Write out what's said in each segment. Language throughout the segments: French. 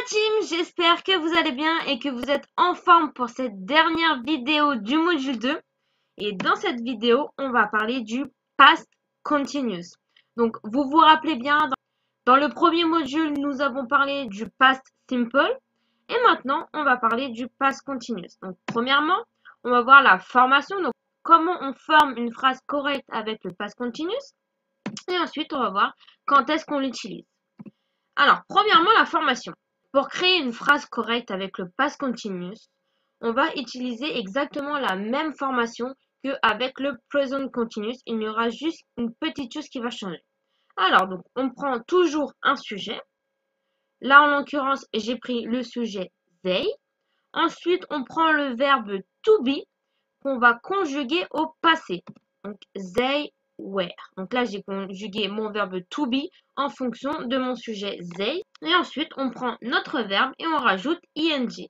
la team, j'espère que vous allez bien et que vous êtes en forme pour cette dernière vidéo du module 2. Et dans cette vidéo, on va parler du past continuous. Donc, vous vous rappelez bien, dans le premier module, nous avons parlé du past simple. Et maintenant, on va parler du past continuous. Donc, premièrement, on va voir la formation. Donc, comment on forme une phrase correcte avec le past continuous. Et ensuite, on va voir quand est-ce qu'on l'utilise. Alors, premièrement, la formation. Pour créer une phrase correcte avec le past continuous, on va utiliser exactement la même formation qu'avec le present continuous. Il y aura juste une petite chose qui va changer. Alors, donc, on prend toujours un sujet. Là, en l'occurrence, j'ai pris le sujet they. Ensuite, on prend le verbe to be qu'on va conjuguer au passé. Donc, they were. Donc là, j'ai conjugué mon verbe to be en fonction de mon sujet they. Et ensuite, on prend notre verbe et on rajoute ing.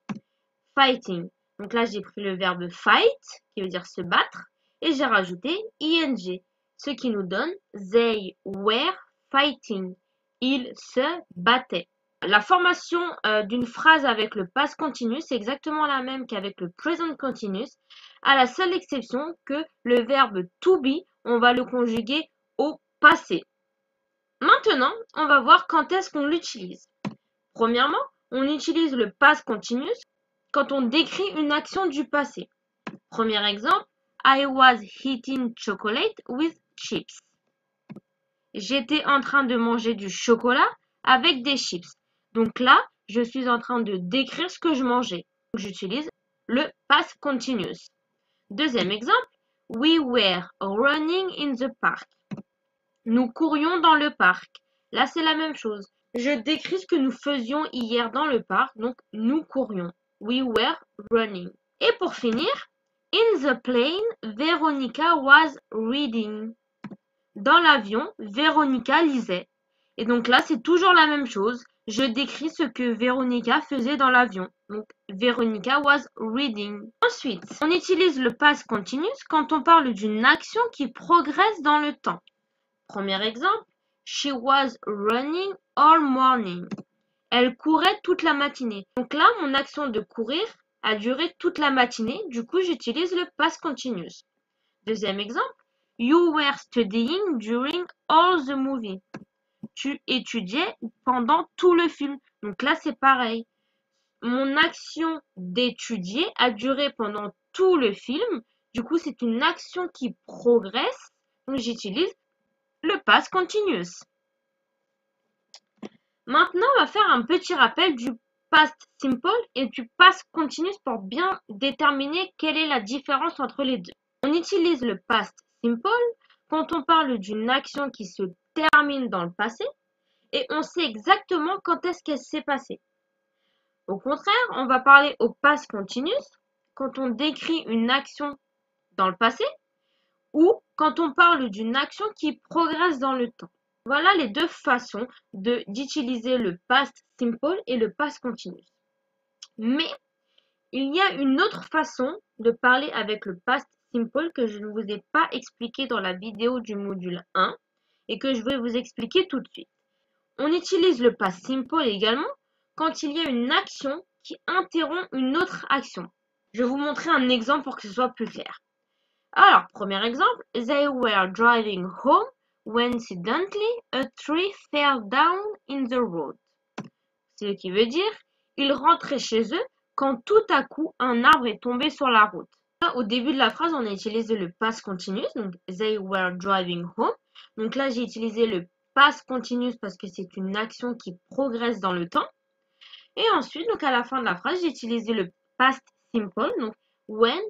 Fighting. Donc là, j'ai pris le verbe fight, qui veut dire se battre, et j'ai rajouté ing, ce qui nous donne they were fighting. Ils se battaient. La formation d'une phrase avec le past continuous, c'est exactement la même qu'avec le present continuous, à la seule exception que le verbe to be, on va le conjuguer au passé. Maintenant, on va voir quand est-ce qu'on l'utilise. Premièrement, on utilise le past continuous quand on décrit une action du passé. Premier exemple, I was eating chocolate with chips. J'étais en train de manger du chocolat avec des chips. Donc là, je suis en train de décrire ce que je mangeais. J'utilise le past continuous. Deuxième exemple, we were running in the park. Nous courions dans le parc. Là, c'est la même chose. Je décris ce que nous faisions hier dans le parc, donc nous courions. We were running. Et pour finir, in the plane, Veronica was reading. Dans l'avion, Veronica lisait. Et donc là, c'est toujours la même chose. Je décris ce que Veronica faisait dans l'avion. Donc, Veronica was reading. Ensuite, on utilise le past continuous quand on parle d'une action qui progresse dans le temps. Premier exemple, she was running all morning. Elle courait toute la matinée. Donc là, mon action de courir a duré toute la matinée. Du coup, j'utilise le past continuous. Deuxième exemple, you were studying during all the movie. Tu étudiais pendant tout le film. Donc là, c'est pareil. Mon action d'étudier a duré pendant tout le film. Du coup, c'est une action qui progresse. Donc, j'utilise le past continuous. Maintenant, on va faire un petit rappel du past simple et du past continuous pour bien déterminer quelle est la différence entre les deux. On utilise le past simple quand on parle d'une action qui se termine dans le passé et on sait exactement quand est-ce qu'elle s'est passée. Au contraire, on va parler au past continuous quand on décrit une action dans le passé ou quand on parle d'une action qui progresse dans le temps. Voilà les deux façons d'utiliser le past simple et le past continuous. Mais il y a une autre façon de parler avec le past simple que je ne vous ai pas expliqué dans la vidéo du module 1 et que je vais vous expliquer tout de suite. On utilise le past simple également quand il y a une action qui interrompt une autre action. Je vais vous montrer un exemple pour que ce soit plus clair. Alors, premier exemple, they were driving home when suddenly a tree fell down in the road. Ce qui veut dire, ils rentraient chez eux quand tout à coup un arbre est tombé sur la route. Là, au début de la phrase, on a utilisé le past continuous, donc they were driving home. Donc là, j'ai utilisé le past continuous parce que c'est une action qui progresse dans le temps. Et ensuite, donc à la fin de la phrase, j'ai utilisé le past simple, donc when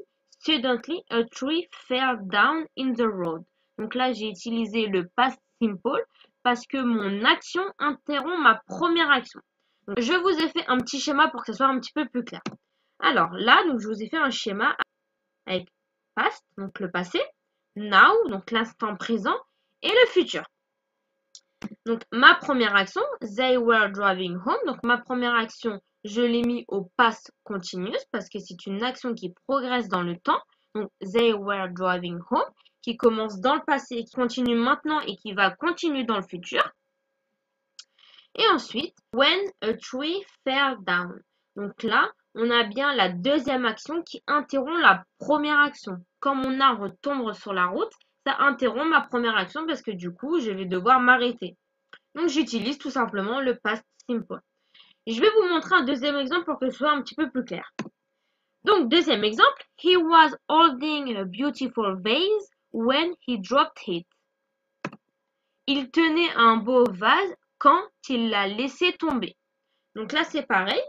suddenly a tree fell down in the road. Donc là, j'ai utilisé le past simple parce que mon action interrompt ma première action. Donc, je vous ai fait un petit schéma pour que ce soit un petit peu plus clair. Alors là, donc, je vous ai fait un schéma avec past, donc le passé, now, donc l'instant présent, et le futur. Donc ma première action, they were driving home. Donc ma première action, je l'ai mis au past continuous parce que c'est une action qui progresse dans le temps. Donc they were driving home, qui commence dans le passé, qui continue maintenant et qui va continuer dans le futur. Et ensuite, when a tree fell down. Donc là, on a bien la deuxième action qui interrompt la première action. Quand mon arbre tombe sur la route, ça interrompt ma première action parce que du coup, je vais devoir m'arrêter. Donc j'utilise tout simplement le past simple. Je vais vous montrer un deuxième exemple pour que ce soit un petit peu plus clair. Donc deuxième exemple, he was holding a beautiful vase when he dropped it. Il tenait un beau vase quand il l'a laissé tomber. Donc là c'est pareil.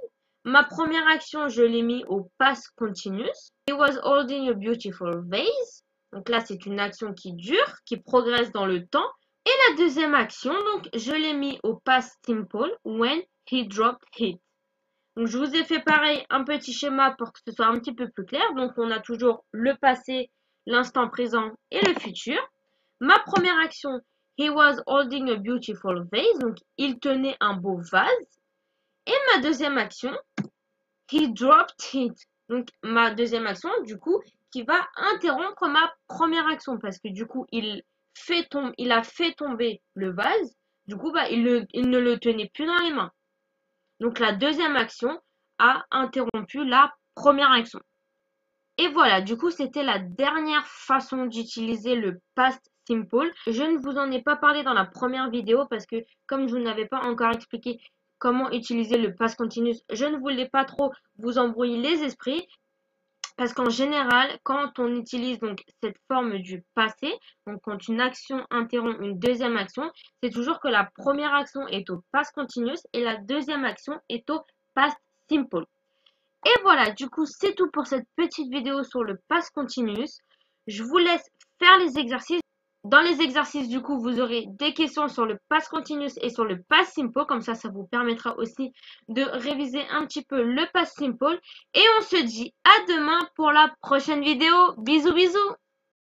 Ma première action, je l'ai mis au past continuous. He was holding a beautiful vase. Donc là, c'est une action qui dure, qui progresse dans le temps. Et la deuxième action, donc, je l'ai mis au past simple when he dropped it. Donc, je vous ai fait pareil, un petit schéma pour que ce soit un petit peu plus clair. Donc, on a toujours le passé, l'instant présent et le futur. Ma première action, he was holding a beautiful vase. Donc, il tenait un beau vase. Et ma deuxième action, he dropped it. Donc, ma deuxième action, du coup, qui va interrompre ma première action. Parce que du coup, il a fait tomber le vase. Du coup, il ne le tenait plus dans les mains. Donc, la deuxième action a interrompu la première action. Et voilà, du coup, c'était la dernière façon d'utiliser le past simple. Je ne vous en ai pas parlé dans la première vidéo parce que comme je vous n'avais pas encore expliqué comment utiliser le past continuous, je ne voulais pas trop vous embrouiller les esprits. Parce qu'en général, quand on utilise donc cette forme du passé, donc quand une action interrompt une deuxième action, c'est toujours que la première action est au past continuous et la deuxième action est au past simple. Et voilà, du coup, c'est tout pour cette petite vidéo sur le past continuous. Je vous laisse faire les exercices. Dans les exercices, du coup, vous aurez des questions sur le past continuous et sur le past simple. Comme ça vous permettra aussi de réviser un petit peu le past simple. Et on se dit à demain pour la prochaine vidéo. Bisous, bisous!